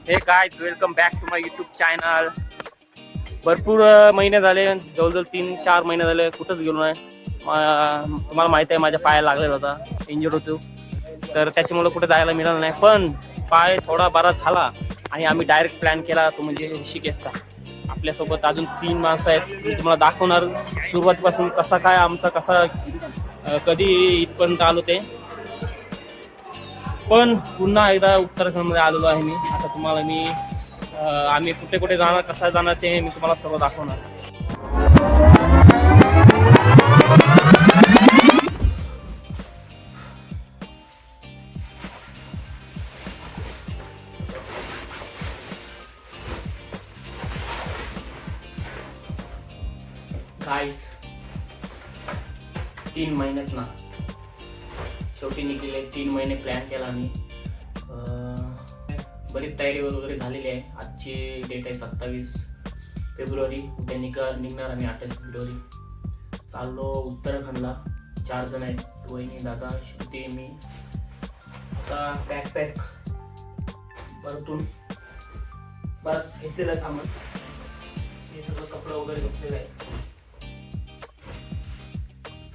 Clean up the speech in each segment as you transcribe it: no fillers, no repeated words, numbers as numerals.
हे काय welcome back to my YouTube channel. भरपूर महिने झाले, जवळजवळ 3-4 महिने झाले कुठंच गेलो नाही. तुम्हाला माहिती आहे माझ्या पायाला लागलेला होता, इंजुर्ड होतो, तर त्याच्यामुळे कुठे जायला मिळालं नाही. पण पाय थोडा बरा झाला आणि आम्ही डायरेक्ट प्लॅन केला तो म्हणजे ऋषिकेशचा. आपल्यासोबत अजून 3 माणसं आहेत, मी तुम्हाला दाखवणार सुरुवातीपासून कसा काय आमचा कसा कधी इथपर्यंत आलो ते. पण पुन्हा एकदा उत्तराखंडमध्ये आलेलो आहे मी. आता तुम्हाला मी आम्ही कुठे कुठे जाणार, कसा जाणार ते मी तुम्हाला सर्व दाखवणार. गाईज 3 महिन्यात ना शेवटी निघलेले. 3 महिने प्लॅन केला आम्ही. बरीच तयारी वगैरे झालेली आहे. आजची डेट आहे 27 फेब्रुवारी. उद्या निघणार आम्ही 28 फेब्रुवारी. चाललो उत्तराखंडला. 4 जण आहेत, वहिनी, दादा, श्रुती, मी. आता बॅकपॅक परतून बरंच घेतलेलं सामान, हे सगळं कपडे वगैरे घेतलेलं आहे.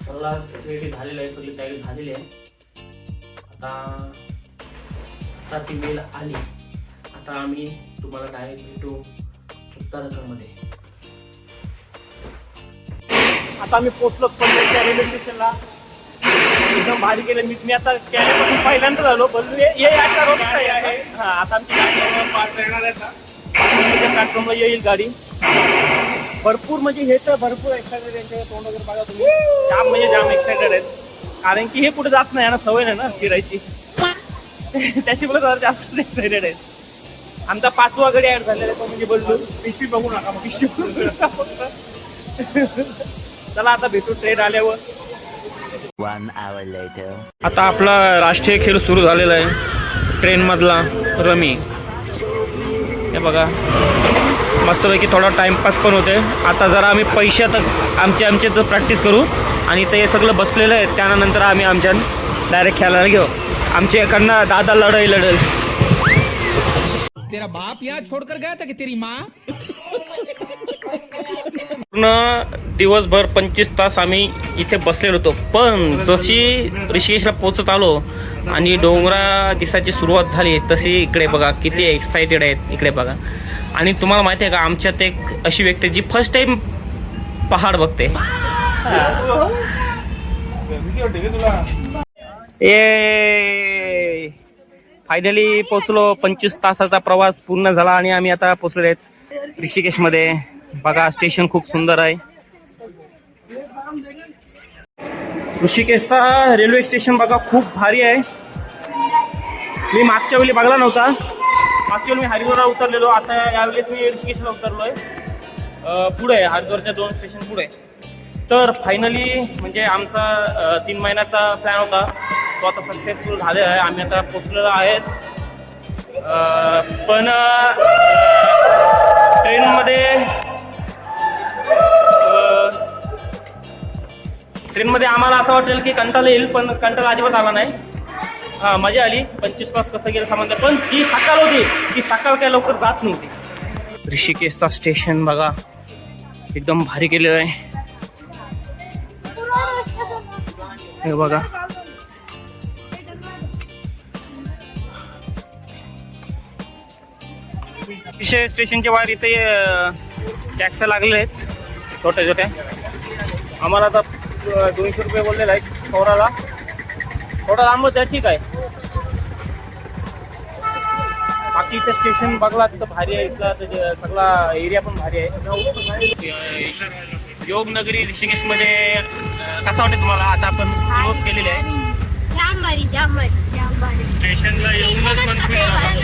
सगळा रेडी झालेला आहे, सगळी तयारी झालेली आहे. आता ती वेळ आली. आता आम्ही तुम्हाला डायरेक्ट भेटू उत्तराखंडमध्ये. आता आम्ही पोहोचलो रेल्वे स्टेशनला. एकदम भारी केलं. मी आता कॅनेपासून पहिल्यांदा झालो. आता आमची प्लॅटफॉर्मला येईल गाडी. भरपूर म्हणजे हे तर भरपूर एक्सायटेड आहे. तोंड वगैरे बघा तुम्ही, जाम म्हणजे जाम एक्सायटेड आहेत. कारण की हे कुठे जात नाही ना, सवय नाही ना फिरायची, त्याच्यामुळे जरा जास्त एक्सायटेड आहेत. आमचा 5वा गडी ऍड झालेला आहे, तो म्हणजे बल्लू. पिशवी बघू नका, पिशवी बघू नका फक्त. चला आता भेटू ट्रेन आल्यावर. 1 hour later. आता आपला राष्ट्रीय खेळ सुरू झालेला आहे, ट्रेन मधला रमी. हे बघा, मस्तपैकी थोडा टाइमपास पण होते. आता जरा आम्ही पैशात आमचे तर प्रॅक्टिस करू आणि ते सगळं बसलेलं आहे. त्यानंतर आम्ही आमच्या डायरेक्ट खेळायला घेऊ. आमच्या एखादा दादा लढेल. तेरा बाप यहाँ छोड़कर गया था कि तेरी माँ? पूर्ण दिवसभर 25 तास आम्ही इथे बसलेलो होतो. पण जशी ऋषिकेशला पोहोचत आलो आणि डोंगरा दिसायची सुरुवात झाली, तशी इकडे बघा किती एक्साइटेड आहेत. इकडे बघा. आणि तुम्हाला माहिती आहे का, आमच्यात एक अशी व्यक्ती जी फर्स्ट टाइम पहाड बघते. फायनली पोहोचलो. 25 तासाचा प्रवास पूर्ण झाला आणि आम्ही आता पोहोचलेलो आहेत ऋषिकेशमध्ये. बघा, स्टेशन खूप सुंदर आहे. ऋषिकेशचा रेल्वे स्टेशन बघा खूप भारी आहे. मी मागच्या वेळी बघला नव्हता. मागच्या वेळी मी हरिद्वारला उतरलेलो, आता यावेळेस मी ऋषिकेशला उतरलोय. पुढे हरिद्वारच्या 2 स्टेशन पुढे. तर फायनली म्हणजे आमचा 3 महिन्याचा प्लॅन होता, तो आता सक्सेसफुल झालेला आहे. आम्ही आता पोचलेलो आहेत. पण ट्रेनमध्ये आम्हाला असं वाटेल की कंटाळा येईल, पण कंटाळा अजिबात आला नाही. मजा आली. 25 तास कसं गेलं समजलं. पण जी सकाळ होती, ती सकाळ काय लवकर जात नव्हती. ऋषिकेशचा स्टेशन बघा एकदम भारी केलेलं आहे. हे बघा, विशेष स्टेशनच्या बाहेर इथे टॅक्स लागलेले आहेत छोट्या छोट्या. आम्हाला आता 200 रुपये बोललेले आहेत थोडाला. थोडा लांबच आहे, ठीक आहे. बाकी इथं स्टेशन बघला तिथं भारी आहे. इथला सगळा एरिया पण भारी आहे. योगनगरी ऋषिकेशमध्ये कसं वाटतं तुम्हाला? आता आपण सुरुवात केलेली आहे. स्टेशनला येऊनच मन खुश झालं.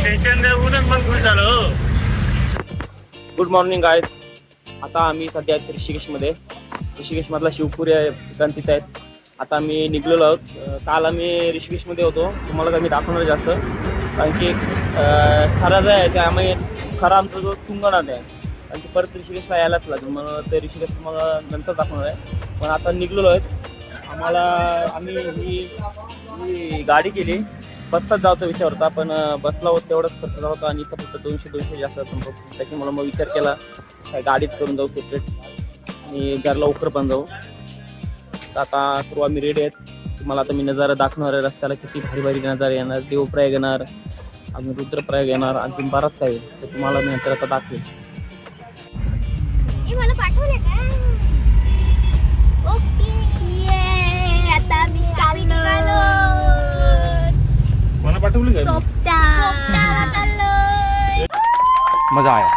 स्टेशनला येऊनच मन खुश झालं. Good morning guys. आता आम्ही सध्या ऋषिकेशमध्ये. ऋषिकेशमधला शिवपुरी आहे ठिकाण तिथे आहेत. आता आम्ही निघलेलो आहोत. काल आम्ही ऋषिकेशमध्ये होतो, तुम्हाला काय मी दाखवणार जास्त, कारण की खरा जो आहे त्यामुळे खरा आमचा जो तुंगनाथ आहे आणि ते परत ऋषिकेशला यायलाच लागेल. म्हणून ते ऋषिकेश तुम्हाला नंतर दाखवणार आहे. पण आता निघलेलो आहेत. आम्ही ही गाडी केली बसलाच जायचा विचार होता, पण बसला होता तेवढाच खर्च झाला होता आणि इथं फक्त 200 जास्त होतं. त्याच्यामुळे मग विचार केला काय गाडीच करून जाऊ सेपरेट आणि घरला लवकर पण जाऊ. तर आता सर्व आम्ही रेडी आहेत. तुम्हाला आता मी नजारा दाखवणार आहे रस्त्याला, किती भारी भारी नजारा येणार. देवप्रयाग येणार, अजून रुद्रप्रयाग येणार, आणखी बराच काही तर तुम्हाला मी नंतर आता दाखवेल. मला पाठवले का? ओके ये आता मी चाललो. मला पाठवलं का? चोपटाला चाललोय. मजा आया.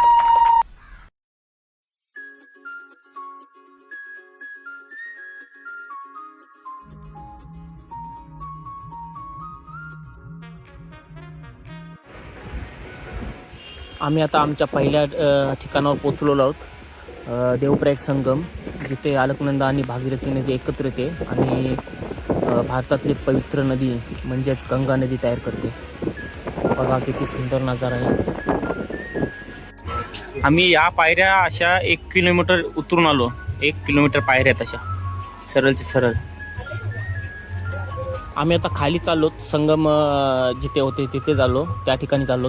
आम्ही आता आमच्या पहिल्या ठिकाणावर पोचलेलो आहोत. देवप्रयाग संगम, जिथे अलकनंदा आणि भागीरथी नदी एकत्र येते आणि भारतातली पवित्र नदी म्हणजेच गंगा नदी तयार करते. बघा किती सुंदर नजारा आहे. आम्ही या पायऱ्या अशा 1 किलोमीटर उतरून आलो. 1 किलोमीटर पायऱ्या आहेत अशा सरळची सरळ. आम्ही आता खाली चाललो, संगम जिथे होते तिथे चाललो, त्या ठिकाणी चाललो.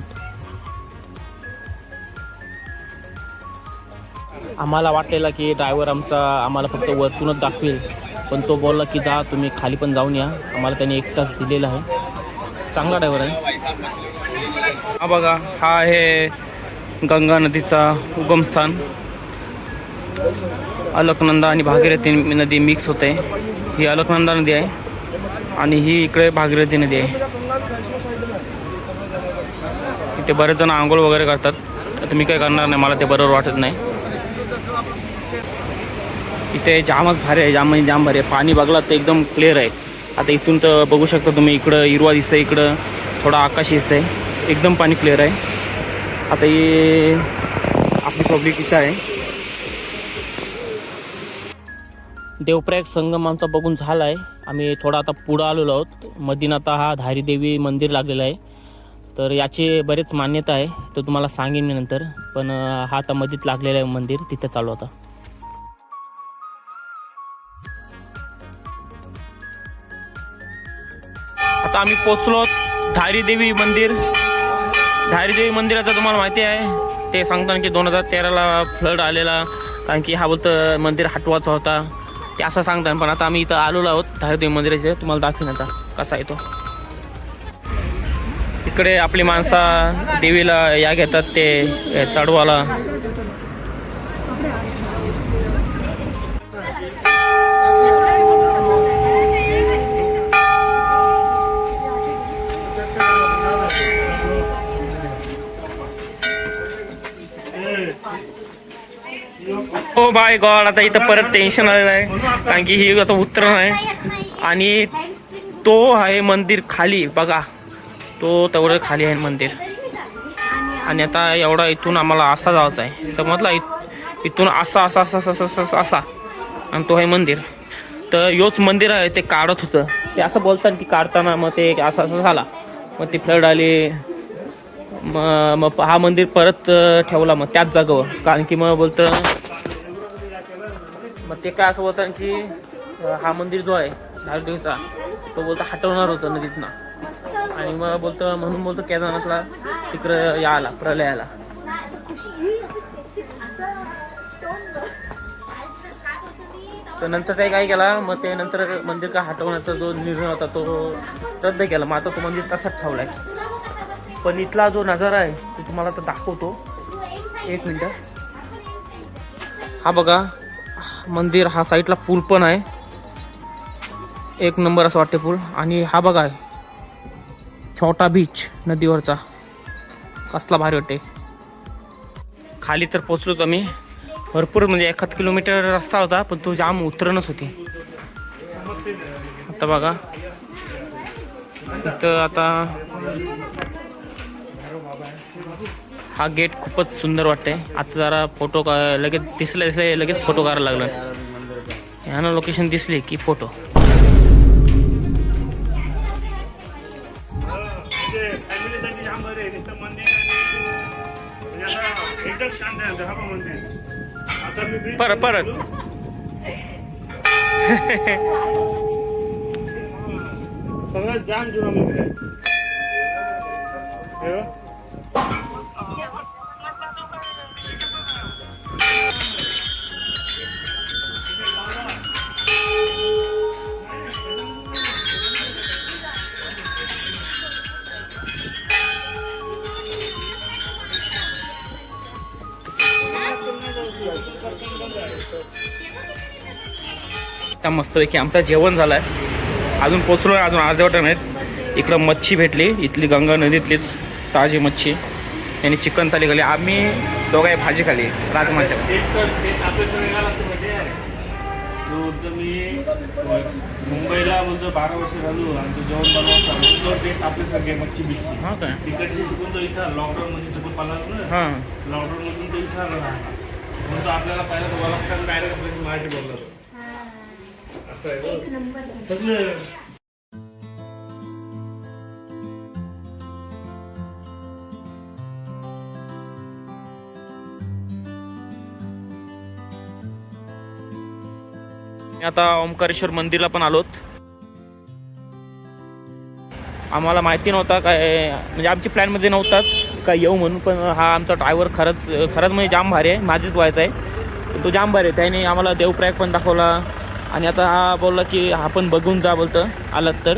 आम्हाला वाटलेलं की ड्रायव्हर आम्हाला फक्त वरतूनच दाखवेल, पण तो बोलला की जा तुम्ही खाली पण जाऊन या. आम्हाला त्याने 1 तास दिलेला आहे. चांगला ड्रायव्हर आहे. हा बघा, हा आहे गंगा नदीचा उगमस्थान. अलकनंदा आणि भागीरथी नदी मिक्स होते. ही अलकनंदा नदी आहे आणि ही इकडे भागीरथी नदी आहे. इथे बरेच जण आंघोळ वगैरे करतात. आता मी काय करणार नाही, मला ते बरोबर वाटत नाही. इथे जामच भारी आहे, जाम भारी आहे. पाणी बघला तर एकदम क्लिअर आहे. आता इथून तर बघू शकता तुम्ही, इकडं हिरवा दिसतंय, इकडं थोडा आकाश दिसतंय, एकदम पाणी क्लिअर आहे. आता ही आपली पब्लिक इथं आहे. देवप्रयाग संगम आमचा बघून झाला आहे. आम्ही थोडा आता पुढं आलेलो आहोत. मधीन आता हा धारी देवी मंदिर लागलेलं आहे. तर याची बरेच मान्यता आहे, तर तुम्हाला सांगेन मी नंतर. पण हा आता मधीत लागलेला आहे मंदिर, तिथे चालू होता. आता आम्ही पोचलो धारी देवी मंदिर. धारी देवी मंदिराचं तुम्हाला माहिती आहे, ते सांगताना की 2013ला फ्लड आलेला, कारण की हा बोलतं मंदिर हटवायचा होता, ते असं सांगतात. पण आता आम्ही इथं आलेलो आहोत धारी देवी मंदिराचे. तुम्हाला दाखवेन आता कसा आहे तो. इकडे आपली माणसा देवीला या घेतात ते चढवाला. ओ बाय गॉड, आता इथं परत टेन्शन आलेलं आहे, कारण की ही आता उतरण आहे आणि तो आहे मंदिर खाली. बघा तो तेवढं खाली आहे मंदिर. आणि आता एवढा इथून आम्हाला असा जायचा आहे, समजला. इथून असा असा असा असा असा आणि तो आहे मंदिर. तर योच मंदिर आहे, ते काढत होतं. ते असं बोलतात की काढताना मग ते असं असं झाला, मग ती फ्लड आली. मग हा मंदिर परत ठेवला मग त्याच जागेवर, कारण की मग बोलतं मग ते काय असं बोलतात की हा मंदिर जो आहे धारदेवीचा, तो बोलतं हटवणार होतं नदीतनं. आणि मग बोलतं म्हणून बोलतं केदारनाथला तिकडं यायला प्रलयाला. तर नंतर ते काय केला, मग ते नंतर मंदिर का हटवण्याचा जो निर्णय होता तो रद्द केला. मग आता तो मंदिर तसाच ठेवलाय. पण इथला जो नजारा आहे तो तुम्हाला आता दाखवतो. 1 मिनिट. हा बघा मंदिर, हा साईडला पूल पण आहे, 1 नंबर असं वाटते पूल. आणि हा बघा छोटा बीच नदीवरचा, कसला भारी वाटते. खाली तर पोचलो आम्ही. भरपूर म्हणजे 1 किलोमीटर रस्ता होता, पण तो जाम उतरणच होती. आता बघा इथं आता हा गेट खूपच सुंदर वाटते. आता जरा फोटो लगेच दिसले लगेच फोटो काढायला लागलं. ह्यानं लोकेशन दिसली की फोटो. परत परत सगळ्यात जाम जुना मंदिर आहे. त्या मस्तपैकी आमचं जेवण झालंय. अजून पोचलो आहे, अजून अर्ध्या टाइम आहेत. इकडं मच्छी भेटली, इथली गंगा नदीतलीच ताजी मच्छी. यांनी चिकन थाली खाली, आम्ही दोघांनी भाजी खाली राजमाच्या. मुंबईला बोलतो 12 वर्ष झालो आणि तो जेवण बनवतो टेस्ट आपल्यासारखे मच्छी बिच्छी. हां काय? तिकडची शिकून तो इथं लॉकडाऊनमध्ये शिकून पाला ना. हां लॉकडाऊनमधून तो इथं आला म्हणून तो आपल्याला पहिला तो वळखताना डायरेक्ट आपल्याशी मराठी बोलला तो. असं आहे हो. सगळं आता ओंकारेश्वर मंदिरला पण आलोत. आम्हाला माहिती नव्हता काय, म्हणजे आमची प्लॅनमध्ये नव्हताच काय येऊ म्हणून. पण हा आमचा ड्रायव्हर खरंच म्हणजे जाम भारी आहे. माझीच व्हायचा आहे पण तो जाम भारी आहे. त्याने आम्हाला देवप्रयाग पण दाखवला आणि आता हा बोलला की हा पण बघून जा बोलतं आलात तर.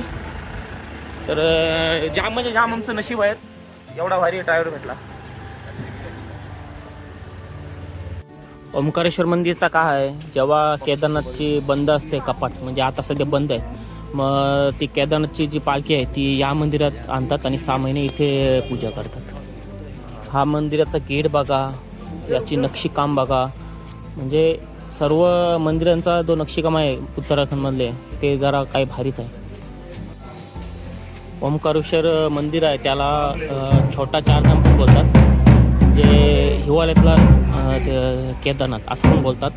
जाम म्हणजे जाम आमचं नशीब आहे, एवढा भारी ड्रायव्हर भेटला. ओंकारेश्वर मंदिरचा काय आहे, जेव्हा केदारनाथची बंद असते कपाट, म्हणजे आता सध्या बंद आहे, मग ती केदारनाथची जी पालखी आहे ती या मंदिरात आणतात आणि 6 महिने इथे पूजा करतात. हा मंदिराचा गेट बघा, याची नक्षीकाम बघा, म्हणजे सर्व मंदिरांचा जो नक्षीकाम आहे उत्तराखंडमधले ते जरा काही भारीच आहे. ओंकारेश्वर मंदिर आहे त्याला छोटा चारधाम पण बोलतात, जे हिवाळ्यातला केदारनाथ असं पण बोलतात.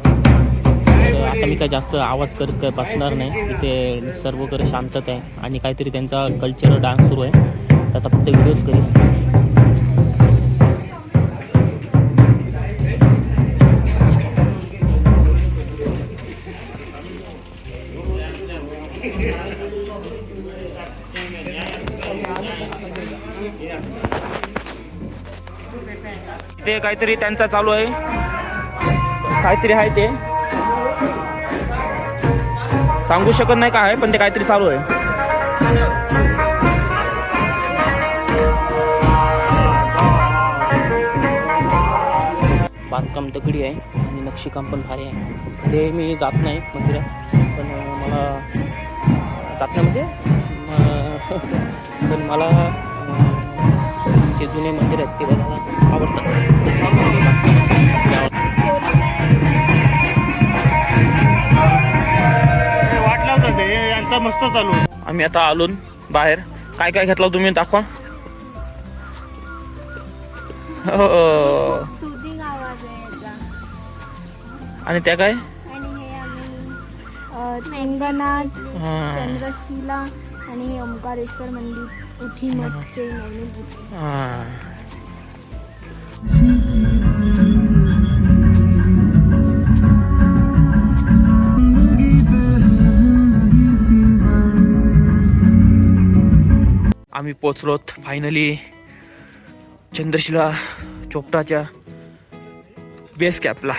आता मी काय जास्त आवाज करत काय बसणार नाही, इथे सर्वकडे शांतता आहे आणि काहीतरी त्यांचा कल्चरल डान्स सुरू आहे, तर आता फक्त व्हिडिओज करीन. इथे काहीतरी त्यांचा चालू आहे, काहीतरी आहे ते सांगू शकत नाही काय आहे, पण ते काहीतरी चालू आहे. बांधकाम दगडी आहे आणि नक्षीकाम पण भारी आहे. ते मी जात नाही मंदिरात, पण मला जात नाही म्हणजे पण मला जे जुने मंदिर आहेत ते बघायला आवडतात. वाटलं होतं ते यांचा मस्त चालू. आम्ही आता आलो बाहेर. काय काय घेतलं तुम्ही दाखवा. सुदिंग आवाज आहे याचा. आणि त्या काय आणि हे आम्ही मेंगनाथ, चंद्रशिला आणि ओंकारेश्वर मंदिर उठी मच्छे नवनीत. आम्ही पोचलोत फायनली चंद्रशिला चोपटाच्या बेस कॅपला.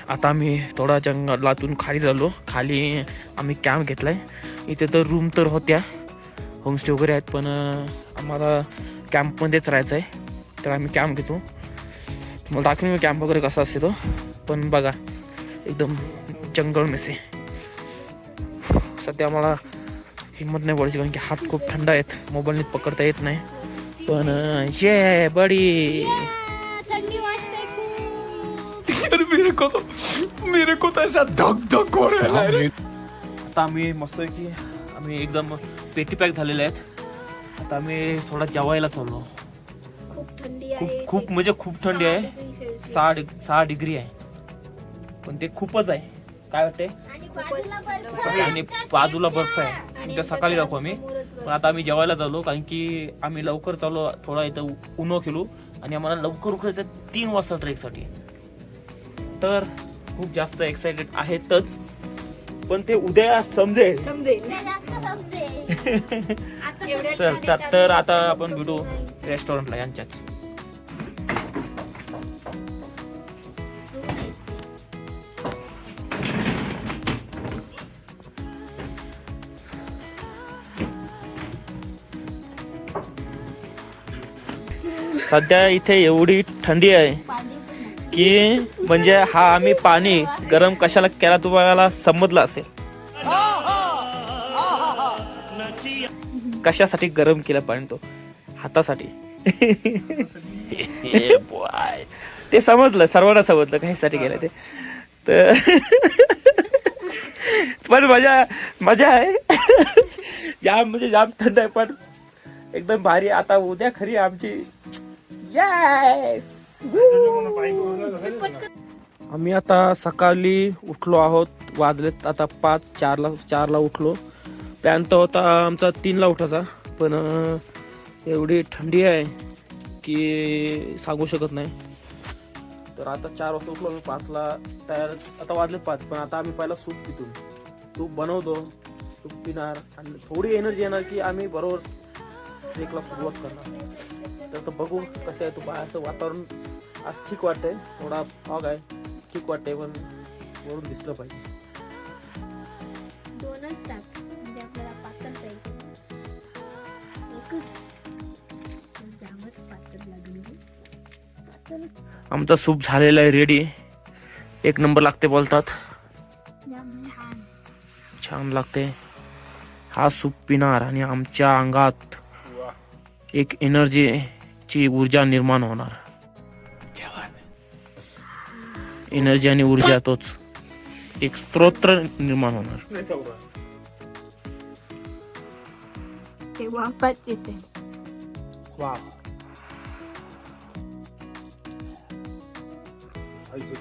आता आम्ही थोडा जंगलातून खाली झालो. खाली आम्ही कॅम्प घेतलाय. इथे तर रूम तर होत्या, होमस्टे वगैरे आहेत, पण आम्हाला कॅम्पमध्येच राहायचं आहे, तर आम्ही कॅम्प घेतो. तुम्हाला दाखवून कॅम्प वगैरे कसा असते तो. पण बघा एकदम जंगल मेसे. सध्या मला हिंमत नाही बोलायची, कारण की हात खूप थंड आहेत, मोबाईल पकडता येत नाही. पण ये बडी थंडी वाजते खूप. मेरे को तो ऐसा धक धक हो रहा है. आता आम्ही मस्त की आम्ही एकदम पेटी पॅक झालेले आहेत. आता आम्ही थोडा जेवायला चाललो. खूप थंडी खूप आहे. खूप म्हणजे खूप थंडी आहे. 6 डिग्री आहे, पण ते खूपच आहे. काय वाटते. आणि बाजूला बर्फ आहे. उद्या सकाळी दाखवू आम्ही. पण आता आम्ही जेवायला चाललो, कारण की आम्ही लवकर चाललो. थोडा इथं उन्हो खेळू आणि आम्हाला लवकर उठायचं 3 वाजता ट्रेकसाठी. तर खूप जास्त एक्साइटेड आहेतच, पण ते उद्या समजेल. समजेल. तर आता आपण भेटू रेस्टॉरंटला यांच्याच. सध्या इथे एवढी थंडी आहे की म्हणजे हा आम्ही पाणी गरम कशाला केला तुम्हाला समजलं असेल. कशासाठी गरम केलं पाणी तो हातासाठी. ते समजलं, सर्वांना समजलं कशासाठी केलं ते. तर पण मजा आहे. जाम म्हणजे जाम थंड आहे पण एकदम भारी. आता उद्या खरी आमची येस. आम्ही आता सकाळी उठलो आहोत. वाजलेत आता 5. 4ला उठलो. प्लॅन तर होता आमचा 3ला उठायचा पण एवढी थंडी आहे की सांगू शकत नाही. तर आता 4 वाजता उठलो. आम्ही 5ला तयार. आता वाजले 5 पण आता आम्ही पहिला सूप पितो. सूप बनवतो, सूप पिणार आणि थोडी एनर्जी येणार की आम्ही बरोबर ट्रेकला सुरुवात करणार. तर बघू कसं आहे. तो बाहेरचं वातावरण आज ठीक वाटतंय. थोडा फॉग आहे, ठीक वाटतंय पण वरून दिसलं पाहिजे. 2च टाक म्हणजे आपल्याला पातळ पाहिजे. जामच पातळ लागली. आमचा सूप झालेला आहे रेडी. 1 नंबर लागते बोलतात. छान लागते. हा सूप पिणार आणि आमच्या अंगात एक एनर्जीची ऊर्जा निर्माण होणार. एनर्जी आणि ऊर्जा तोच एक स्त्रोत निर्माण होणार. ते वापस येते. वा.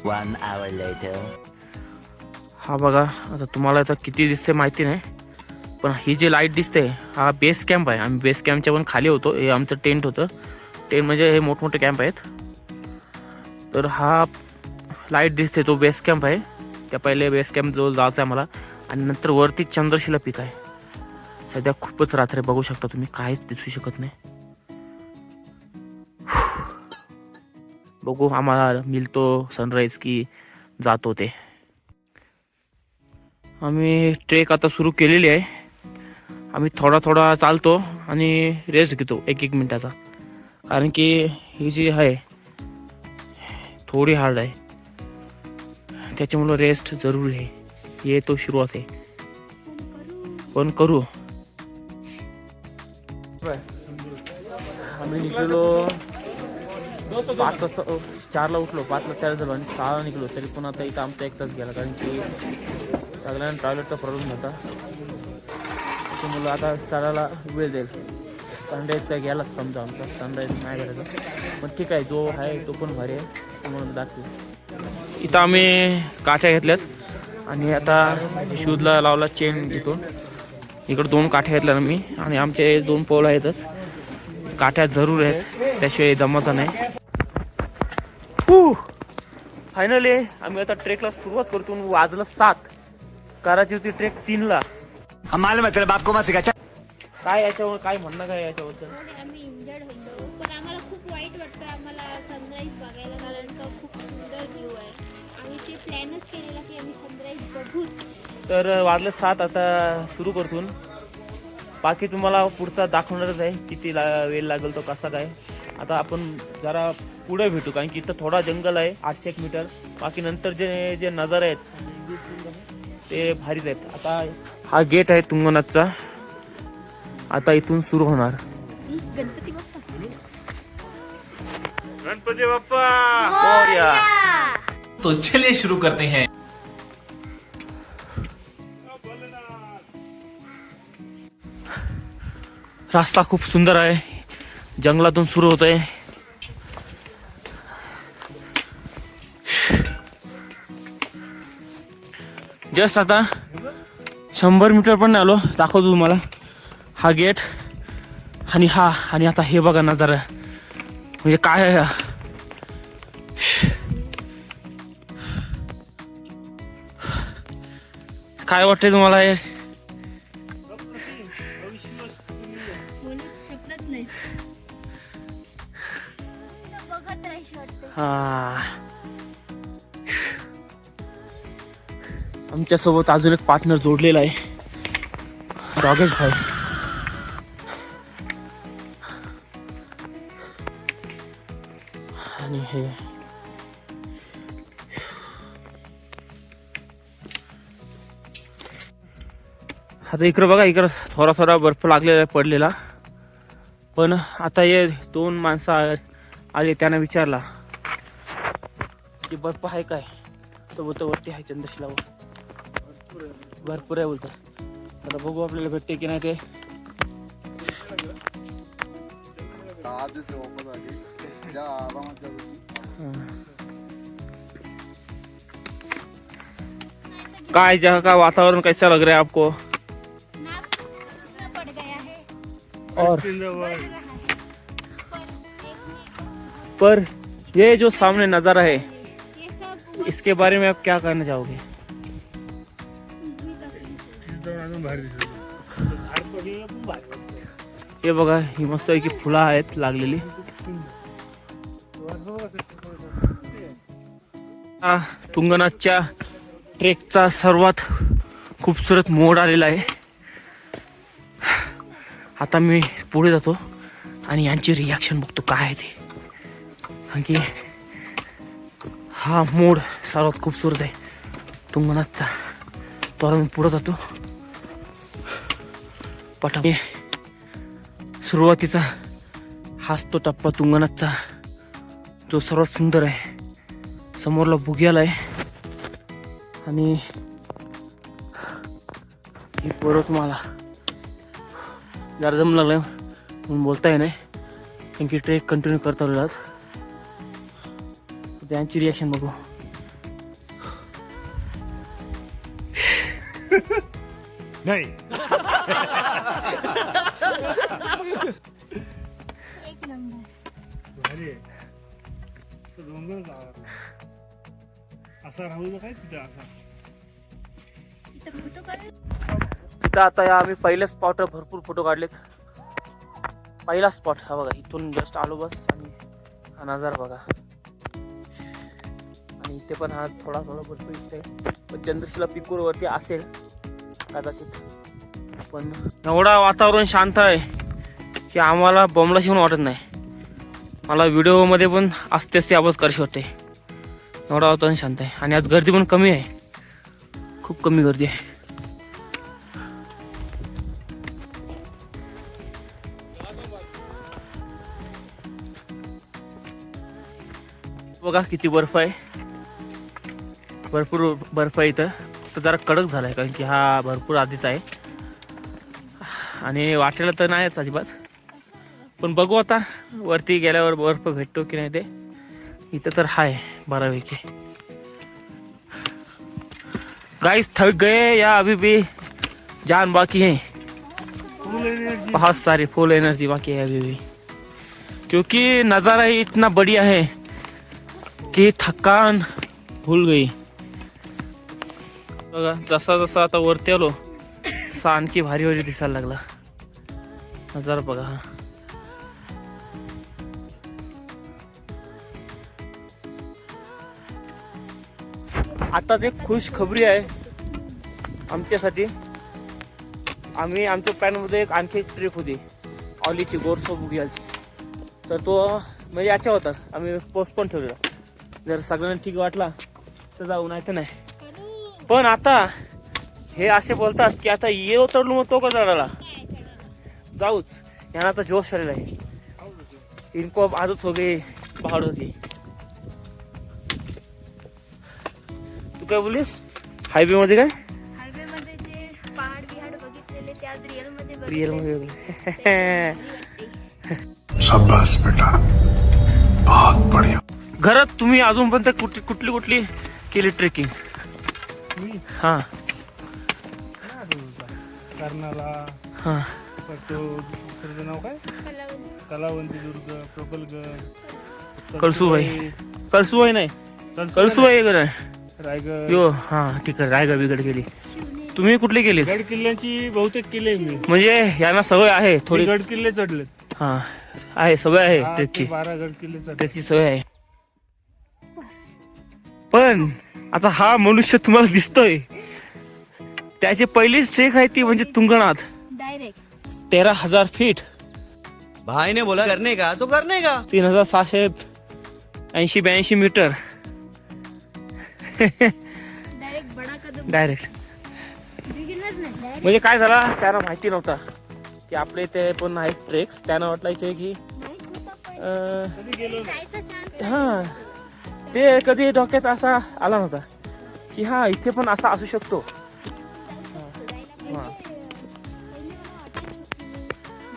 One hour later. हा बघा आता तुम्हाला आता किती दिसते माहिती नाही पण ही जी लाईट दिसते हा बेस कॅम्प आहे. आम्ही बेस कॅम्पच्या पण खाली होतो. हे आमचं टेंट होतं. टेंट म्हणजे हे मोठमोठे कॅम्प आहेत. तर हा लाईट दिसते तो बेस कॅम्प आहे. त्या पहिले बेस कॅम्प जवळ जायचं आहे मला आणि नंतर वरती चंद्रशिला पीक आहे. सध्या खूपच रात्र बघू शकता तुम्ही, काहीच दिसू शकत नाही. बघू आम्हाला मिळतो सनराईज की जातो ते. आम्ही ट्रेक आता सुरू केलेली आहे. आम्ही थोडा चालतो आणि रेस्ट घेतो 1-1 मिनिटाचा. कारण की ही जी आहे थोडी हार्ड आहे त्याच्यामुळं रेस्ट जरूरी आहे. हे तो सुरुवात आहे पण करू. आम्ही निघलो 5 वाजता. 4ला उठलो, 5ला तयार झालो आणि 6ला निघलो. तरी पण आता इथं आमचा 1 तास गेला कारण की सगळ्यांना टॉयलेटचा प्रॉब्लेम होता. त्याच्यामुळं आता चढायला वेळ जाईल. सनराईज काय गेलाच समजा आमचा. सनराईज नाही करायचा पण ठीक आहे. जो आहे तो पण भारी आहे त्यामुळे दाखवू. इथं आम्ही काठ्या घेतल्यात आणि आता शूजला लावला चेन घेतो. इकडं 2 काठ्या घेतल्या ना मी आणि आमचे 2 पोल आहेतच. काठ्या जरूर आहेत त्याशिवाय जमायचा नाही. फायनली आम्ही आता ट्रेकला सुरुवात करतो. वाजलं 7. करायची होती ट्रेक 3ला. काय याच्यावर काय म्हणणं काय याच्याबद्दल. आम्ही इंजर्ड होतो पण आम्हाला खूप वाईट वाटतं आम्हाला सनराईज बघायला कारण का खूप सुंदर व्ह्यू आहे. आम्ही ते प्लॅनच केलेला की आम्ही सनराईज बघूच. तर वाजलं 7 आता सुरू करतो. बाकी तुम्हाला पुढचा दाखवणारच आहे किती वेळ लागेल तो कसा काय. आता आपण जरा पुढे भेटू कारण की इथं थोडा जंगल आहे 800 मीटर. बाकी नंतर जे नजारे आहेत ते भारीच आहेत. आता हा गेट आहे तुंगनाथचा. आता इथून सुरू होणार. गणपती बाप्पा. गणपती बाप्पा मोरया. तो चलिए शुरू करते हैं. रास्ता खूप सुंदर आहे. जंगलातून सुरू होत आहे. जस्ट आता 100 मीटर पण आलो. दाखवतो तुम्हाला हा गेट आणि आता हे बघा नजारा म्हणजे काय आहे. काय वाटतंय तुम्हाला हे. फ्रेश वाटते. हा. आमच्या सोबत अजून एक पार्टनर जोडलेला आहे, रागेश भाई. आणि हे आता इकडं बघा, इकडं थोडा थोडा बर्फ लागलेला पडलेला. पण आता हे 2 माणसं आले, त्यांना विचारला की बर्फ आहे काय, तर बोलतो वरती आहे चंद्रशिलावर भरपूर आहे बोलतात. आता बघू आपल्याला भेटते की नाही ते. काय जगह का वातावरण कैसा लग रहा है आपको? नाक सूखना पड़ गया है. और बढ़ रहा है. पर ये जो सामने नजारा है, ये सब इसके बारे में आप क्या कहना चाहोगे? अजून भारी दिसत. झाड पडलेलं पण भारी वाटतंय. हे बघा, ही मस्त की फुलं आहेत लागलेली. हा तुंगनाथच्या ट्रेकचा सर्वात खूपसूरत मोड आलेला आहे. आता मी पुढे जातो आणि यांची रिॲक्शन बघतो काय आहे ते. कारण की हा मोड सर्वात खूपसूरत आहे तुंगनाथचा. तो आता मी पुढे जातो. पटा सुरुवातीचा हाच तो टप्पा तुंगनाथचा, जो सर्वात सुंदर आहे. समोरला बुग्याला आहे आणि ही पर्वतमाला. जरा दम लागलाय म्हणून बोलता येईल नाही, कारण की ट्रेक कंटिन्यू करता राहिला. त्यांची रिॲक्शन बघू. नहीं. एक नंबर. भारी आहे. तो डोंगर जावा असा राहू नका तिथं. असा इथं फोटो काढ. तिथं आता या आम्ही पहिल्या स्पॉटवर भरपूर फोटो काढलेत. पहिला स्पॉट हा बघा, इथून जस्ट आलो बस. आणि हा नजारा बघा. आणि इथे पण हा थोडा थोडा बर्फ इथे, पण चंद्रशिला पिकूर वरती असेल कदाचित. पण एवढा वातावरण शांत आहे की आम्हाला बॉम्बला शिवून वाटत नाही. मला व्हिडिओमध्ये पण असते असते आवाज करायची वाटते. एवढा वातावरण शांत आहे. आणि आज गर्दी पण कमी आहे, खूप कमी गर्दी आहे. बघा किती बर्फ आहे, भरपूर बर्फ आहे इथं. तर जरा कडक झालाय कारण की हा भरपूर आधीच आहे. आणि वाटेला तर नाहीच अजिबात. पण बघू आता वरती गेल्यावर बर्फ भेटतो की नाही ते. इथं तर हाय बऱ्यापैकी. गाइस थक गए या अभी भी जान बाकी है? बहुत सारी फुल एनर्जी बाकी है अभी भी, क्योंकि नज़ारा ही इतना बढ़िया है की थकान भूल गई. बघा जसा जसा आता वरती आलो तसा आणखी भारी भारी दिसायला लागला नजारा. बघा हा आता जे खुश खबरी आहे आमच्यासाठी. आम्ही आमच्या प्लॅनमध्ये एक आणखी एक ट्रिप होती ऑलीची, गोरसो बुगियालची. तर तो म्हणजे याच्या होता, आम्ही पोस्टपोन ठेवलेला. जर सगळ्यांना ठीक वाटला तर जाऊ, नाही तर नाही. पण आता हे असे बोलतात की आता ये उतरलो मग तो का चढाला, जाऊच. यांना आता जोश आलेला आहे. इनको अब आदत हो गई पहाड़ों की. तू काय बोललीस? हायवे मध्ये काय हायवे मध्ये जे पहाड बिहाड बघितलेले ते आज रिअल रिअल मध्ये. शाबाश बेटा, बहुत बढ़िया. घरात तुम्ही अजूनपर्यंत कुठली कुठली केली ट्रेकिंग? हा कर्नाला, हा तो दुसरं नाव काय, कलावंती दुर्ग, प्रबलगड, कळसुबाई नाही, कळसुबाई रायगड. यो हा ठीक आहे. रायगड बिगड केली. तुम्ही कुठली केली? गड किल्ल्यांची बहुतेक केले मी. म्हणजे यांना सवय आहे थोडी. गड किल्ले चढले. हा आहे, सवय आहे ट्रेकची. 12 गड किल्ले चढले. ट्रेकची सवय आहे. पण आता हा मनुष्य तुम्हाला दिसतोय, त्याची पहिलीच ट्रेक आहे ती म्हणजे तुंगनाथ, डायरेक्ट 13,000 फीट, भाई ने बोला करने का तो करने का. 3,680-82 मीटर डायरेक्ट बडा कदम डायरेक्ट. बिगिनर ना डायरेक्ट म्हणजे काय झाला, त्यांना माहिती नव्हता की आपले इथे पण आहेत ट्रेक्स. त्यांना वाटलायचे की जायचा चान्स हा, ते कधी डोक्यात असा आला नव्हता की हा इथे पण असा असू शकतो.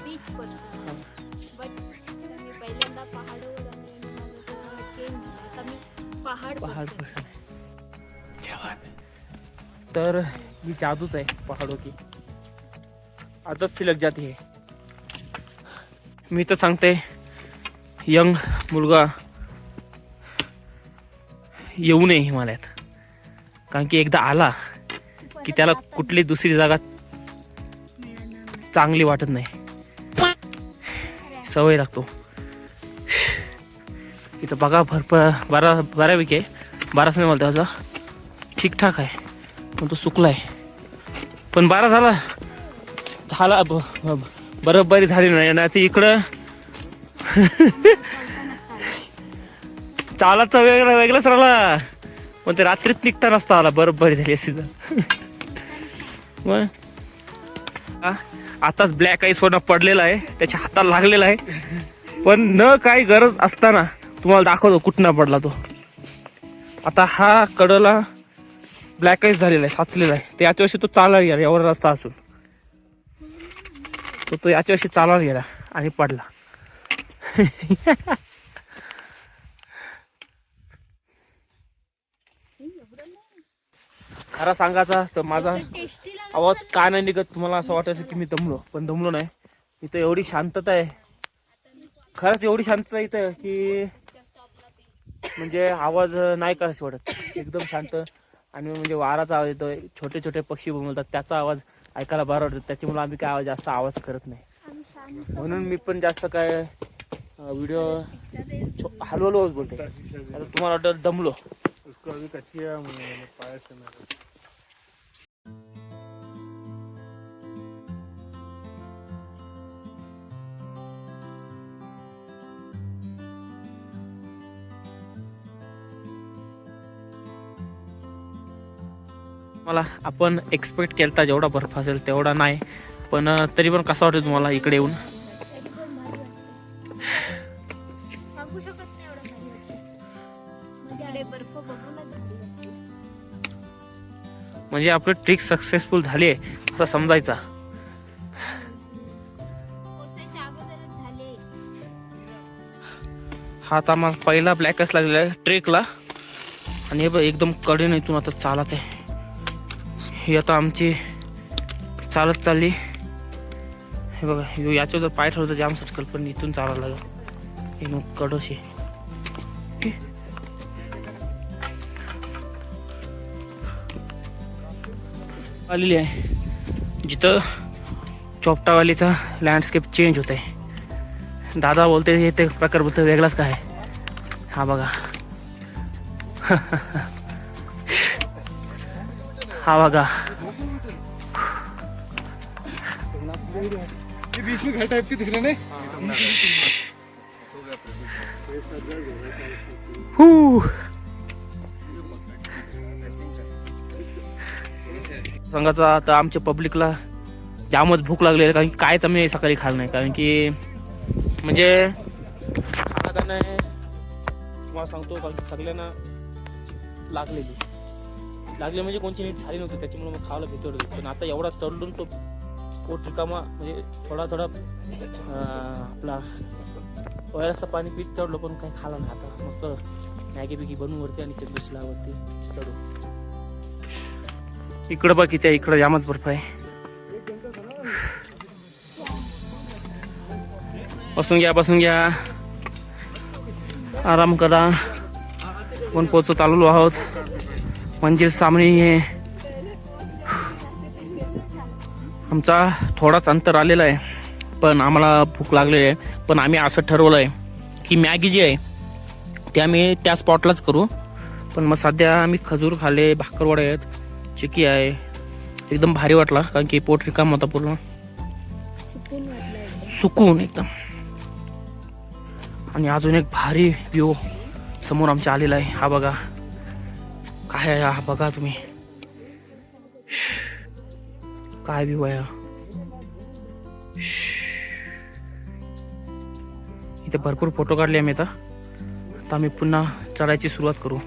बीच पर्सन बट मी पहिल्यांदा पहाडावर आले आणि मला तसं चेंज झालं. आता मी पहाड पहाड person. person. तर ही जादूच आहे पहाडों की, आदत सी लग जाती है. मी तर सांगते यंग मुलगा येऊ नये हिमालयात, कारण की एकदा आला की त्याला कुठली दुसरी जागा चांगली वाटत नाही, सवय लागतो. इथं बघा बऱ्यापैकी आहे, 12 नाही मला त्याचा ठीकठाक आहे, पण तो सुकलाय. पण 12 झाला बरोबरी झाली नाही ना ती. इकडं चालाचा वेगळाच राहिला, पण ते रात्रीत निघता नसता आला, बरोबरी झाली असती तर. मग आताच ब्लॅक आईस वरनं पडलेला आहे, त्याच्या हाताला लागलेला आहे, पण न काही गरज असताना तुम्हाला दाखवतो कुठं पडला तो. आता हा कडला ब्लॅक आईस झालेला आहे, साचलेला आहे. ते याच्या वर्षी तो चालायला गेला, एवढा रस्ता असून तो याच्या वर्षी चालायला गेला आणि पडला. खरा सांगायचा तर माझा आवाज का नाही निघत, तुम्हाला असं वाटायचं की मी दमलो, पण दमलो नाही. इथं एवढी शांतता आहे, खरंच एवढी शांतता इथं की म्हणजे आवाज नाही करायचं वाटत, एकदम शांत. आणि म्हणजे वाराचा आवाज येतोय, छोटे छोटे पक्षी बोलतात, त्याचा आवाज ऐकायला बरं वाटतं. त्याच्यामुळे आम्ही काय जास्त आवाज करत नाही, म्हणून मी पण जास्त काय व्हिडिओ हलवलो बोलते. आता तुम्हाला वाटतं दमलो. उसको अभी कच्चिया पाया से ना. मला आपण एक्सपेक्ट केलता जेवढा बर्फ असेल तेवढा नाही, पण तरी पण कसं वाटतं तुम्हाला इकडे येऊन? एकदम भारी वाटतं. सांगू शकत नाही एवढं भारी वाटतं. म्हणजे अरे बर्फ बघूनच भारी वाटतं. म्हणजे आपलं ट्रिक सक्सेसफुल झाली आहे असं समजायचा. पोचायच्या अगोदरच झाले. हा आता आम्हाला पहिला ब्लॅकच लागलेला आहे ट्रेकला, आणि हे बघ एकदम कडेन इथून आता चालत आहे. ही आता आमची चालत चालली. हे बघा याच्यावर जर पाय ठेवलं तर जाम सुचकल, पण इथून चालायला लागेल एकदम कडोशी. आलेली आहे जिथं चोपटावालीचा लँडस्केप चेंज होत आहे. दादा बोलते हे ते प्रकार बोलतो वेगळाच काय. हा बघा हा बघा बीच में घर टाइप के दिख रहे हैं. सांगायचं आता आमच्या पब्लिकला जामच भूक लागली आहे, कारण की कायच आम्ही सकाळी खाल्लं नाही. कारण की म्हणजे तुम्हाला सांगतो, कारण की सगळ्यांना लागले म्हणजे कोणची नीट झाली नव्हती, त्याच्यामुळे मग खायला भीती होती. पण आता एवढा चढून तो पोट रिकामा, म्हणजे थोडा आपला वयाचा पाणी पीत चढलो, पण काही खाला नाही. आता मस्त मॅगी बिगी बनवून वरती आणि चंद्रशिलावरती चढू. इकडं बघ किती, इकडं जामच बर्फ आहे. बसून घ्या आराम करा. आपण पोचत आलेलो आहोत, मंजिल सामने आहे. आमचा थोडाच अंतर आलेला आहे, पण आम्हाला भूक लागलेली आहे. पण आम्ही असं ठरवलं आहे की मॅगी जी आहे ती आम्ही त्या स्पॉटलाच करू, पण मग सध्या आम्ही खजूर खाल्ले, भाकरवडे आहेत, चिकी आहे. एकदम भारी वाटला कारण की पोट रिकाम होता पूर्ण, सुकून एकदम. आणि अजून एक भारी व्ह्यू समोर आमच्या आलेला आहे. हा बघा काय आहे, हा बघा तुम्ही काय व्ह्यू आहे. इथे भरपूर फोटो काढले आम्ही. आता आम्ही पुन्हा चढायची सुरुवात करू.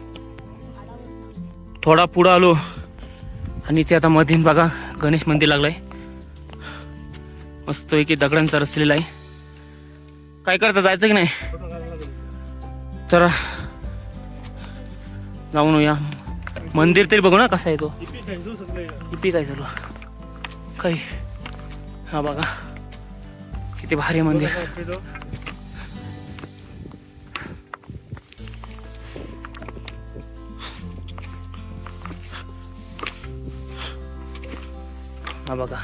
थोडा पुढं आलो आणि इथे आता मधीन बघा गणेश मंदिर लागलंय. मस्त की दगडांचा रचलेला आहे. काय करता, जायचं की नाही? तर जाऊन या. मंदिर तरी बघू ना कसं आहे तो. किती काय चालू काही. हा बघा किती भारी मंदिर. हा बघा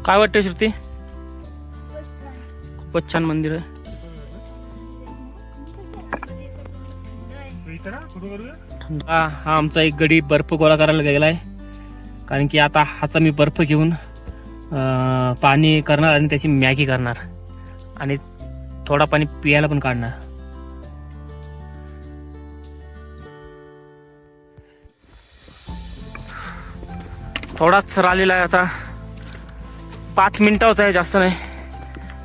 काय वाटतंय श्रुती? खूपच छान मंदिर आहे. हा आमचा एक गडी बर्फ गोळा करायला गेलाय कारण की आता हाचा मी बर्फ घेऊन पाणी करणार आणि त्याची मॅगी करणार आणि थोडा पाणी पियाला पण काढणार. थोडाच राहिलेला आहे आता. 5 मिनिटाच आहे, जास्त नाही.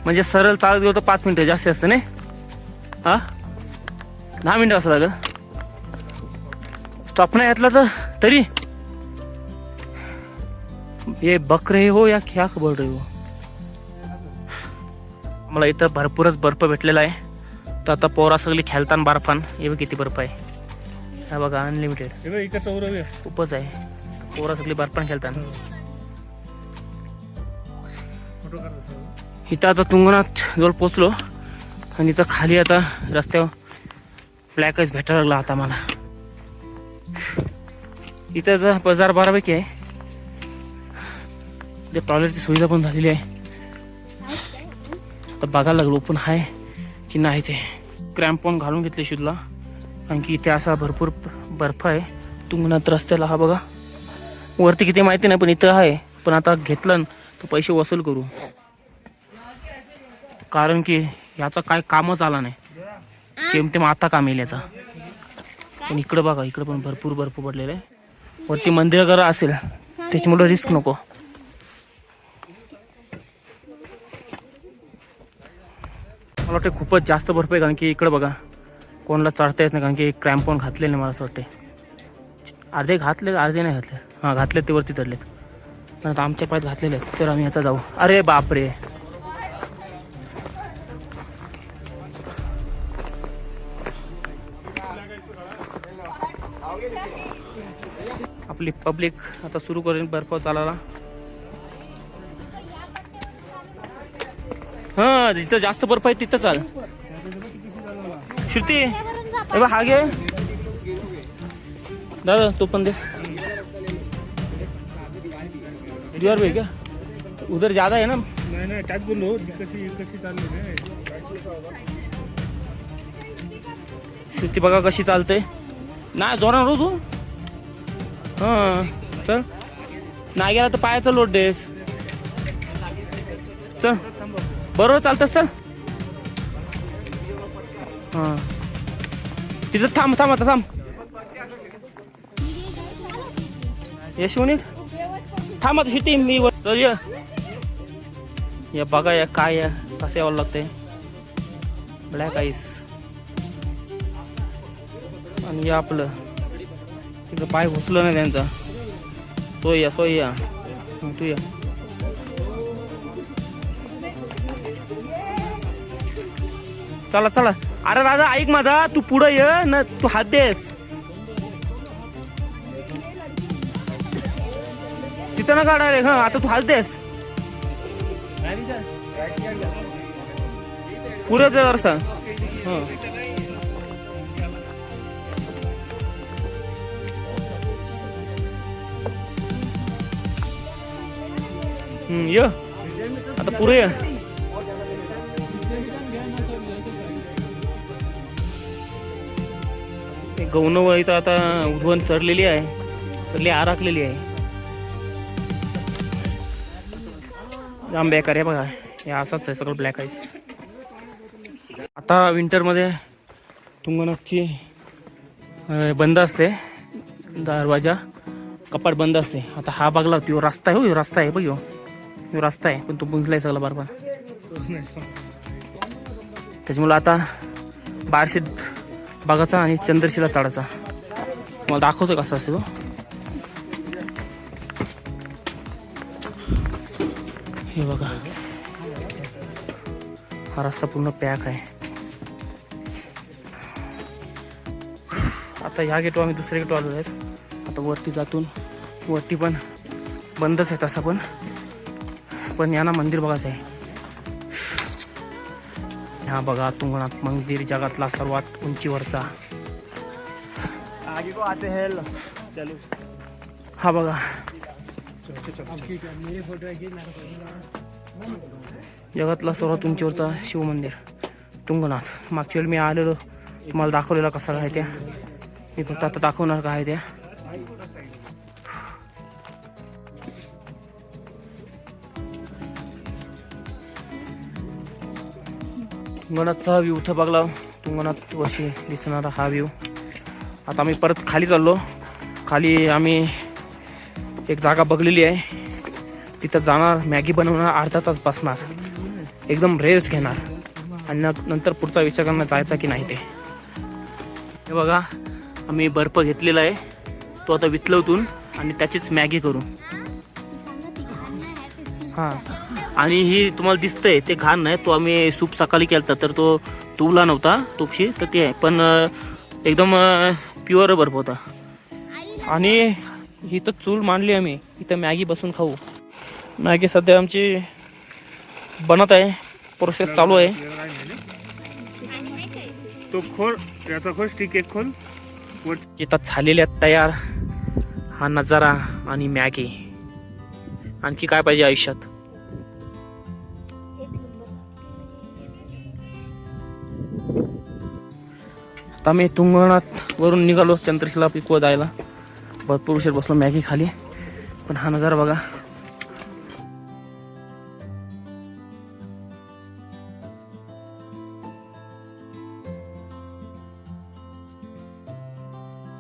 म्हणजे सरळ चालत गेलो तर 5 मिनिटं, जास्त असतं नाही. हा 10 मिनिटं असं लागेल. स्टॉप नाही घेतला तर तरी हे बकरे हो या क्या खबर रे हो. मला इथं भरपूरच बर्फ भेटलेला आहे. तर आता पोरा सगळी खेळताना बर्फान. हे किती बर्फ आहे, हा बघा अनलिमिटेड. खूपच आहे. पोरा सगळी बर्फान खेळताना. इथं आता तुंगनाथ जवळ पोचलो आणि इथं खाली आता रस्त्यावर ब्लॅक आईस भेटायला लागला आता मला. इथं बाजार बऱ्यापैकी आहे. जे टॉयलेटची सुविधा पण झालेली आहे. आता बघायला लागलो ओपन आहे की नाही. ते क्रॅम्पॉन घालून घेतले शूजला कारण की इथे असा भरपूर बर्फ आहे तुंगनाथ रस्त्याला. हा बघा वरती किती माहिती नाही पण इथं आहे. पण आता घेतलं तर पैसे वसूल करू कारण की याचा काय कामच आला नाही. जेमतेम आता काम येईल याचा. पण इकडं बघा, इकडं पण भरपूर बर्फ पडलेला आहे. वरती मंदिर वगैरे असेल त्याच्यामुळे रिस्क नको. मला वाटतं खूपच जास्त बर्फ आहे कारण की इकडं बघा कोणाला चढता येत नाही कारण की क्रॅम्पॉन घातलेले नाही. मला असं वाटते अर्धे घातले, अर्धे नाही घातले. हां घातले ते वरती चढलेत. पण आता आमच्या पायात घातलेले आहेत. तर आम्ही आता जाऊ. अरे बापरे, आपली पब्लिक आता सुरू करेन बर्फ चालायला. हा जिथं जास्त बर्फ आहे तिथं चाल. श्रुती ए बा हा घे दादा, तो पण देस. रिवर भाई क्या उधर ज्यादा है ना. नाही त्याच बोललो कशी चालली. श्रुती बघा कशी चालते. नाही जोरात रो तू. हां चल, नाही गेला तर पायाचं लोट देस. चल बरोबर चालतंस. चल हां तिथं थांब थांब आता थांब. यशवनीत थांब आता. शिटी मी चल या बघा या काय या कसं यावं लागतंय. ब्लॅक आईस आणि या आपलं तिथं पाय घुसलं नाही त्यांचा. सोया सोया तू या. चला चला. अरे दादा ऐक माझा, तू पुढं ये ना, तू हात देस तिथं ना काढा रे. हा आता तू हात देस पुढे जरसा. हा ये आता पुढे ये. गौण इथं आता उडवण चढलेली आहे, सगळी आराखलेली आहे. जाम बेकार आहे बघा, हे असाच आहे सगळं ब्लॅक आईस. आता विंटरमध्ये तुंगनाथची बंद असते, दरवाजा कपाट बंद असते. आता हा बघला तो रस्ता आहे, हो रस्ता आहे बघ, ह्यो रस्ता आहे पण तो बुंजलाय सगळं बरोबर. त्याच्यामुळे आता बारशे बघायचा आणि चंद्रशिला चढायचा. मला दाखवतो कसं असतो तो. हे बघा, हा रस्ता पूर्ण पॅक आहे. आता ह्या गेटवर आम्ही दुसऱ्या गेटवर आलो आहेत. आता वरती जातून, वरती पण बंदच आहे तसं, पण यांना मंदिर बघायचं आहे. हा बघा तुंगनाथ मंदिर, जगातला सर्वात उंचीवरचा. हा बघा, जगातला सर्वात उंचीवरचा शिवमंदिर तुंगनाथ. मागच्या वेळी मी आलेलो, तुम्हाला दाखवलेला कसा काय त्या. मी फक्त आता दाखवणार काय त्या. तुंगनाथचा व्ह्यू इथं बघला, तुंगनाथ वर्षी दिसणारा हा व्ह्यू. आता आम्ही परत खाली चाललो. खाली आम्ही एक जागा बघलेली आहे, तिथं जाणार, मॅगी बनवणार, अर्धा तास बसणार, एकदम रेस्ट घेणार आणि नंतर पुढचा विचार करणार जायचा की नाही ते. हे बघा, आम्ही बर्फ घेतलेला आहे, तो आता वितलवतून आणि त्याचीच मॅगी करू. हां, आणि ही तुम्हाला दिसतंय ते घाण नाही, तो आम्ही सूप सकाळी केला तर तो तुला नव्हता तूपशी, तर ते आहे पण एकदम प्युअर बर्फ होता. आणि इथं चूल मांडली आम्ही, इथं मॅगी बसून खाऊ. मॅगी सध्या आमची बनत आहे, प्रोसेस चालू आहे. तो खोल, याचा खोल, स्टिक एक खोल. इथं झालेल्या तयार हा नजारा आणि मॅगी. आणखी काय पाहिजे आयुष्यात. आता मी तुंगनाथ वरून निघालो चंद्रशिला पिकवर जायला. भरपूर उशीर बसलो मॅगी खाली, पण हा नजारा बघा.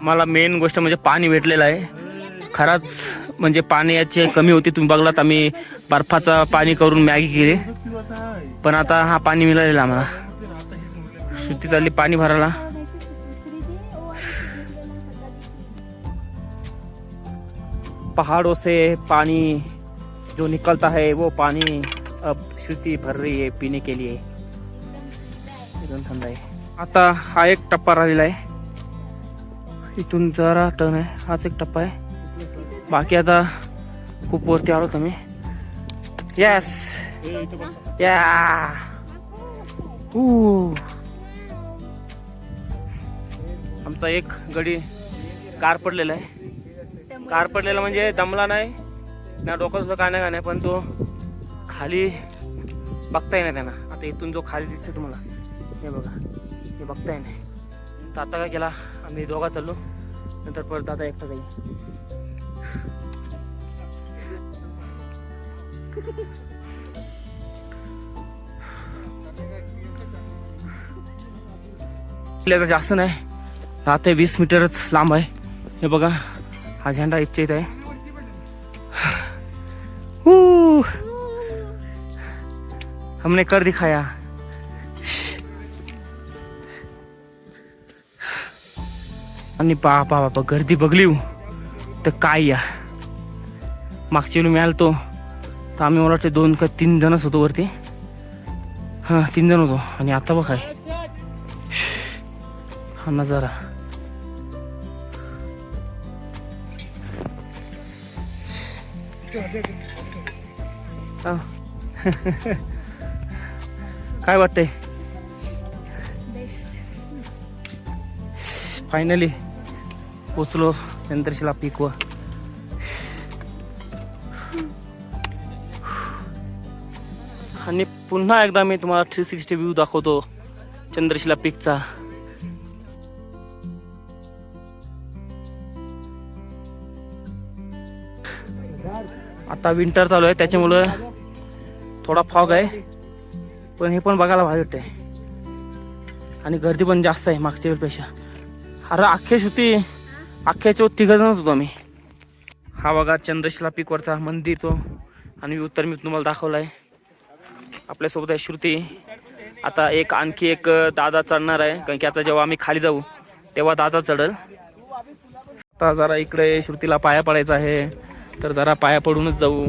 मला मेन गोष्ट म्हणजे पाणी भेटलेलं आहे. खरंच म्हणजे पाण्याची कमी होती. तुम्ही बघलात आम्ही बर्फाचा पाणी करून मॅगी केली, पण आता हा पाणी मिळालेला आम्हाला. सुट्टी चालली पाणी भरायला. पहाड़ों से पानी जो निकलता है वो पानी अब श्रुति भर रही है पीने के लिए. एकदम थंड आहे. आता हा एक टप्पा राहिलेला आहे, इथून जरा टर्न आहे, हाच एक टप्पा आहे. बाकी आता खूप वरती आलो तुम्ही. यस या आमचा एक गडी कार पडलेला आहे. कार पडलेला म्हणजे दमला नाही ना, डोकं सुद्धा काय नाही, पण तो खाली बघता येणार त्यांना. आता इथून जो खाली दिसते तुम्हाला, हे बघा, हे बघता येणार. तर आता काय केला, आम्ही दोघा चाललो, नंतर परत आता एकटा जाईल. जास्त नाही, 10 ते 20 मीटरच लांब आहे. हे बघा, हा झेंडा इच्छा इथं आहे. हमने कर दिखाया. आणि बापा बापा गर्दी बघली तर काय या. मागच्या वेळी मिळाल तो तर आम्ही मला वाटते 2 का 3 जणच होतो वरती. हां 3 जण होतो. आणि आता बघ काय हा नजारा. काय वाटतंय. फायनली पोचलो चंद्रशिला पीकवर. आणि पुन्हा एकदा मी तुम्हाला 360 व्ह्यू दाखवतो चंद्रशिला पीकचा. आता विंटर चालू आहे त्याच्यामुळं थोडा फॉग आहे, पण हे पण बघायला भारी वाटतंय आणि गर्दी पण जास्त आहे मागच्या वेळेपेक्षा. अरे अख्ख्याच्या तिघजणच होतो आम्ही. हा बघा चंद्रशिला पीकवरचा मंदिर तो, आणि उत्तर मी तुम्हाला दाखवला आहे. आपल्यासोबत आहे श्रुती. आता आणखी एक दादा चढणार आहे, कारण की आता जेव्हा आम्ही खाली जाऊ तेव्हा दादा चढल. आता जरा इकडे श्रुतीला पाया पडायचा आहे, तर जरा पाया पडूनच जाऊ.